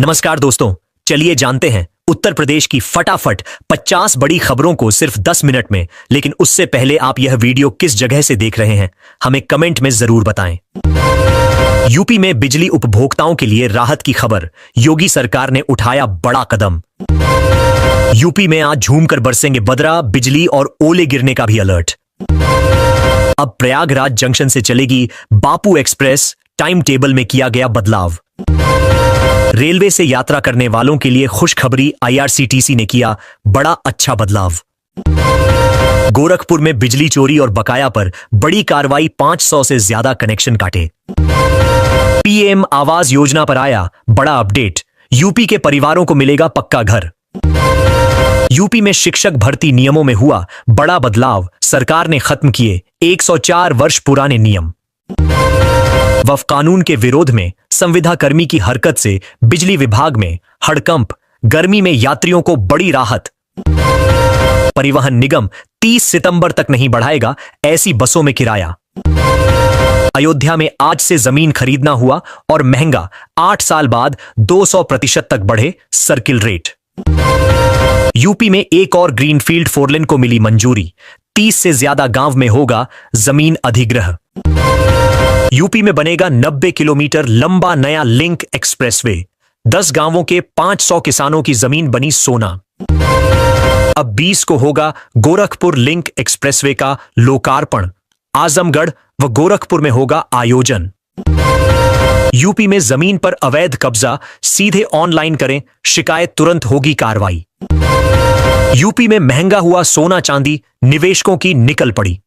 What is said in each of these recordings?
नमस्कार दोस्तों, चलिए जानते हैं उत्तर प्रदेश की फटाफट 50 बड़ी खबरों को सिर्फ 10 मिनट में। लेकिन उससे पहले आप यह वीडियो किस जगह से देख रहे हैं हमें कमेंट में जरूर बताएं। यूपी में बिजली उपभोक्ताओं के लिए राहत की खबर, योगी सरकार ने उठाया बड़ा कदम। यूपी में आज झूमकर बरसेंगे बदरा, बिजली और ओले गिरने का भी अलर्ट। अब प्रयागराज जंक्शन से चलेगी बापू एक्सप्रेस, टाइम टेबल में किया गया बदलाव। रेलवे से यात्रा करने वालों के लिए खुशखबरी, आईआरसीटीसी ने किया बड़ा अच्छा बदलाव। गोरखपुर में बिजली चोरी और बकाया पर बड़ी कार्रवाई, 500 से ज्यादा कनेक्शन काटे। पीएम आवास योजना पर आया बड़ा अपडेट, यूपी के परिवारों को मिलेगा पक्का घर। यूपी में शिक्षक भर्ती नियमों में हुआ बड़ा बदलाव, सरकार ने खत्म किए 104 वर्ष पुराने नियम। वक्फ कानून के विरोध में संविदा कर्मी की हरकत से बिजली विभाग में हड़कंप, गर्मी में यात्रियों को बड़ी राहत। परिवहन निगम 30 सितंबर तक नहीं बढ़ाएगा ऐसी बसों में किराया। अयोध्या में आज से जमीन खरीदना हुआ और महंगा, 8 साल बाद 200% तक बढ़े सर्किल रेट। यूपी में एक और ग्रीनफील्ड 4 लेन को मिली मंजूरी, 30 से ज्यादा गांव में होगा जमीन अधिग्रह। यूपी में बनेगा 90 किलोमीटर लंबा नया लिंक एक्सप्रेसवे, 10 गांवों के 500 किसानों की जमीन बनी सोना। अब 20 को होगा गोरखपुर लिंक एक्सप्रेसवे का लोकार्पण, आजमगढ़ व गोरखपुर में होगा आयोजन। यूपी में जमीन पर अवैध कब्जा सीधे ऑनलाइन करें, शिकायत तुरंत होगी कार्रवाई। यूपी में महंगा हुआ सोना चांदी, निवेशकों की निकल पड़ी।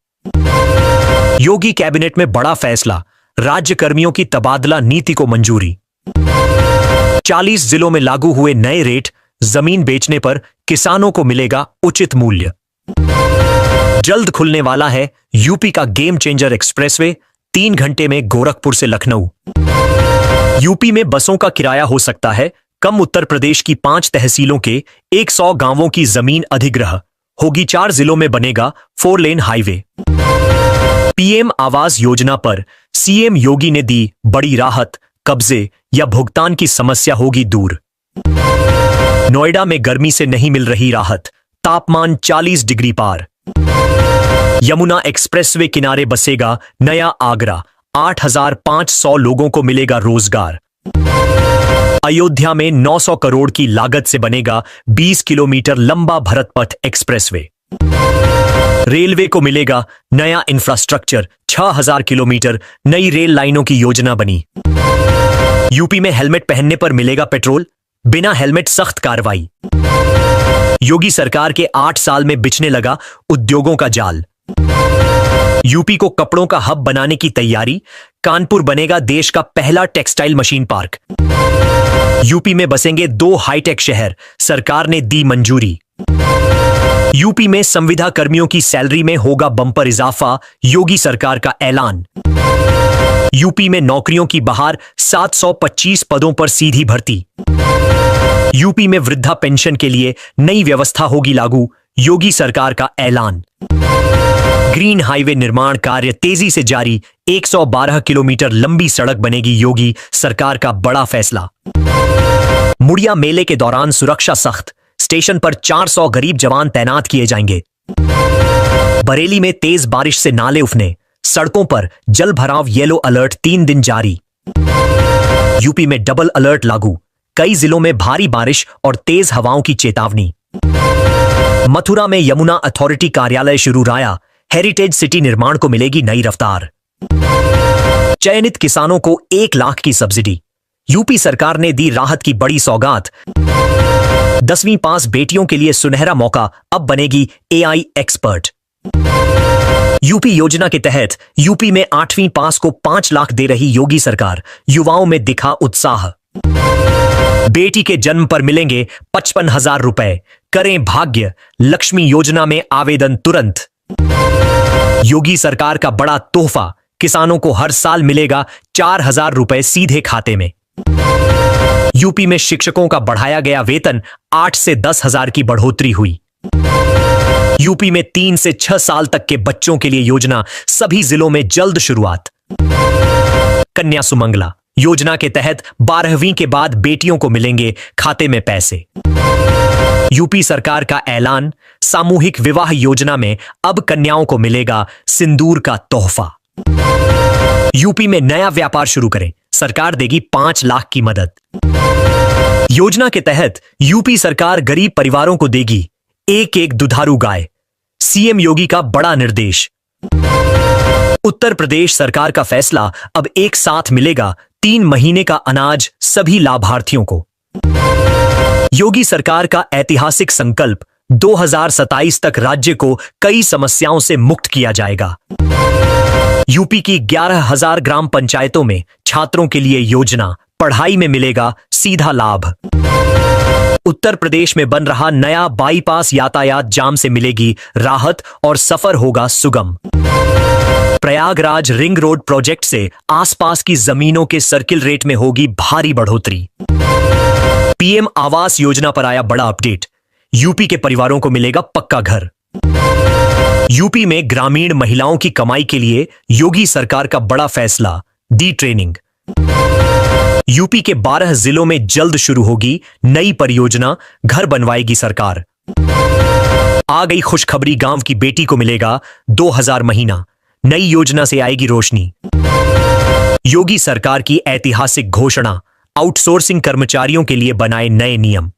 योगी कैबिनेट में बड़ा फैसला, राज्य कर्मियों की तबादला नीति को मंजूरी। 40 जिलों में लागू हुए नए रेट, जमीन बेचने पर किसानों को मिलेगा उचित मूल्य। जल्द खुलने वाला है यूपी का गेम चेंजर एक्सप्रेसवे, 3 घंटे में गोरखपुर से लखनऊ। यूपी में बसों का किराया हो सकता है कम, उत्तर प्रदेश की 5 तहसीलों के 100 गांवों की जमीन अधिग्रह होगी, 4 जिलों में बनेगा 4 lane highway. PM Awas Yojana पर सीएम योगी ने दी बड़ी राहत, कब्जे या भुगतान की समस्या होगी दूर। नोएडा में गर्मी से नहीं मिल रही राहत, तापमान 40 डिग्री पार। यमुना एक्सप्रेसवे किनारे बसेगा नया आगरा, 8,500 लोगों को मिलेगा रोजगार। अयोध्या में 900 करोड़ की लागत से बनेगा 20 किलोमीटर लंबा भरत पथ एक्सप्रेसवे। रेलवे को मिलेगा नया इंफ्रास्ट्रक्चर, 6000 किलोमीटर नई रेल लाइनों की योजना बनी। यूपी में हेलमेट पहनने पर मिलेगा पेट्रोल, बिना हेलमेट सख्त कार्रवाई। योगी सरकार के 8 साल में बिछने लगा उद्योगों का जाल। यूपी को कपड़ों का हब बनाने की तैयारी, कानपुर बनेगा देश का पहला टेक्सटाइल मशीन पार्क। यूपी में बसेंगे 2 हाईटेक शहर, सरकार ने दी मंजूरी। यूपी में संविदा कर्मियों की सैलरी में होगा बंपर इजाफा, योगी सरकार का ऐलान। यूपी में नौकरियों की बहार, 725 पदों पर सीधी भर्ती। यूपी में वृद्धा पेंशन के लिए नई व्यवस्था होगी लागू, योगी सरकार का ऐलान। ग्रीन हाईवे निर्माण कार्य तेजी से जारी, 112 किलोमीटर लंबी सड़क बनेगी, योगी सरकार का बड़ा फैसला। मुड़िया मेले के दौरान सुरक्षा सख्त, स्टेशन पर 400 गरीब जवान तैनात किए जाएंगे। बरेली में तेज बारिश से नाले उफने, सड़कों पर जल भराव, येलो अलर्ट 3 दिन जारी। यूपी में डबल अलर्ट लागू, कई जिलों में भारी बारिश और तेज हवाओं की चेतावनी। मथुरा में यमुना अथॉरिटी कार्यालय शुरू, राया हेरिटेज सिटी निर्माण को मिलेगी नई रफ्तार। चयनित किसानों को 1 लाख की सब्सिडी, यूपी सरकार ने दी राहत की बड़ी सौगात। 10वीं पास बेटियों के लिए सुनहरा मौका, अब बनेगी एआई एक्सपर्ट। यूपी योजना के तहत यूपी में 8वीं पास को 5 लाख दे रही योगी सरकार, युवाओं में दिखा उत्साह। बेटी के जन्म पर मिलेंगे 55,000 रुपए, करें भाग्य लक्ष्मी योजना में आवेदन तुरंत। योगी सरकार का बड़ा तोहफा, किसानों को हर साल मिलेगा 4,000 रुपए सीधे खाते में। यूपी में शिक्षकों का बढ़ाया गया वेतन, 8 से 10,000 की बढ़ोतरी हुई। यूपी में 3 से 6 साल तक के बच्चों के लिए योजना, सभी जिलों में जल्द शुरुआत। कन्या सुमंगला, योजना के तहत 12वीं के बाद बेटियों को मिलेंगे खाते में पैसे। यूपी सरकार का ऐलान, सामूहिक विवाह योजना में अब कन्याओं को मिलेगा सिंदूर का तोहफा। यूपी में नया व्यापार शुरू करें, सरकार देगी 5 लाख की मदद। योजना के तहत यूपी सरकार गरीब परिवारों को देगी एक दुधारू गाय। सीएम योगी का बड़ा निर्देश। उत्तर प्रदेश सरकार का फैसला, अब एक साथ मिलेगा 3 महीने का अनाज सभी लाभार्थियों को। योगी सरकार का ऐतिहासिक संकल्प, 2027 तक राज्य को कई समस्याओं से मुक्त किया जाएगा। यूपी की 11,000 ग्राम पंचायतों में छात्रों के लिए योजना, पढ़ाई में मिलेगा सीधा लाभ। उत्तर प्रदेश में बन रहा नया बाईपास, यातायात जाम से मिलेगी राहत और सफर होगा सुगम। प्रयागराज रिंग रोड प्रोजेक्ट से आसपास की जमीनों के सर्किल रेट में होगी भारी बढ़ोतरी। पीएम आवास योजना पर आया बड़ा अपडेट, यूपी के परिवारों को मिलेगा पक्का घर। यूपी में ग्रामीण महिलाओं की कमाई के लिए योगी सरकार का बड़ा फैसला, दी ट्रेनिंग। यूपी के 12 जिलों में जल्द शुरू होगी नई परियोजना, घर बनवाएगी सरकार। आ गई खुशखबरी, गांव की बेटी को मिलेगा 2000 महीना, नई योजना से आएगी रोशनी। योगी सरकार की ऐतिहासिक घोषणा, आउटसोर्सिंग कर्मचारियों के लिए बनाए नए नियम।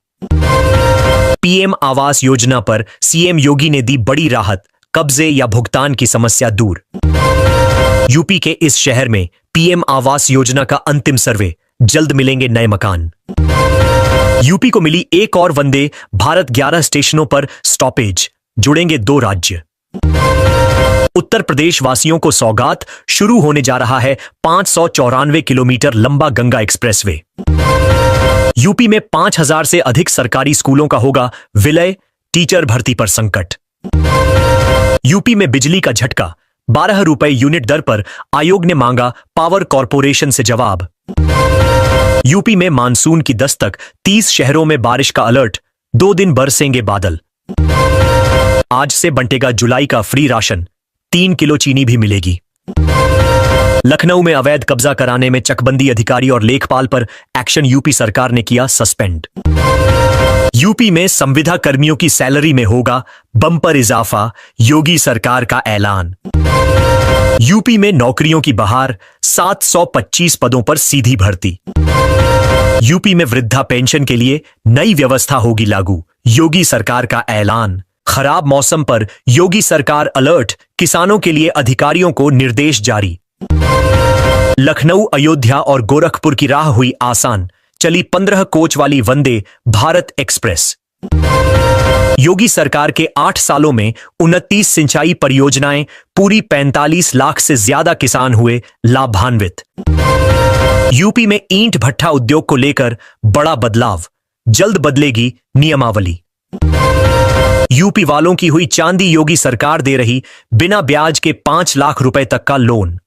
पीएम आवास योजना पर सीएम योगी ने दी बड़ी राहत, कब्जे या भुगतान की समस्या दूर। यूपी के इस शहर में पीएम आवास योजना का अंतिम सर्वे, जल्द मिलेंगे नए मकान। यूपी को मिली एक और वंदे भारत, 11 स्टेशनों पर स्टॉपेज, जुड़ेंगे 2 राज्य। उत्तर प्रदेश वासियों को सौगात, शुरू होने जा रहा है 594 किलोमीटर लंबा गंगा एक्सप्रेसवे। यूपी में 5000 से अधिक सरकारी स्कूलों का होगा विलय, टीचर भर्ती पर संकट। यूपी में बिजली का झटका, 12 रुपए यूनिट दर पर आयोग ने मांगा पावर कॉरपोरेशन से जवाब। यूपी में मानसून की दस्तक, 30 शहरों में बारिश का अलर्ट, 2 दिन बरसेंगे बादल। आज से बंटेगा जुलाई का फ्री राशन, 3 किलो चीनी भी मिलेगी। लखनऊ में अवैध कब्जा कराने में चकबंदी अधिकारी और लेखपाल पर एक्शन, यूपी सरकार ने किया सस्पेंड। यूपी में संविदा कर्मियों की सैलरी में होगा बम्पर इजाफा, योगी सरकार का ऐलान। यूपी में नौकरियों की बहार, 725 पदों पर सीधी भर्ती। यूपी में वृद्धा पेंशन के लिए नई व्यवस्था होगी लागू, योगी सरकार का ऐलान। खराब मौसम पर योगी सरकार अलर्ट, किसानों के लिए अधिकारियों को निर्देश जारी। लखनऊ, अयोध्या और गोरखपुर की राह हुई आसान, चली 15 कोच वाली वंदे भारत एक्सप्रेस। योगी सरकार के 8 सालों में 29 सिंचाई परियोजनाएं पूरी, 45 लाख से ज्यादा किसान हुए लाभान्वित। यूपी में ईंट भट्ठा उद्योग को लेकर बड़ा बदलाव, जल्द बदलेगी नियमावली। यूपी वालों की हुई चांदी, योगी सरकार दे रही बिना ब्याज के 5 लाख रुपए तक का लोन।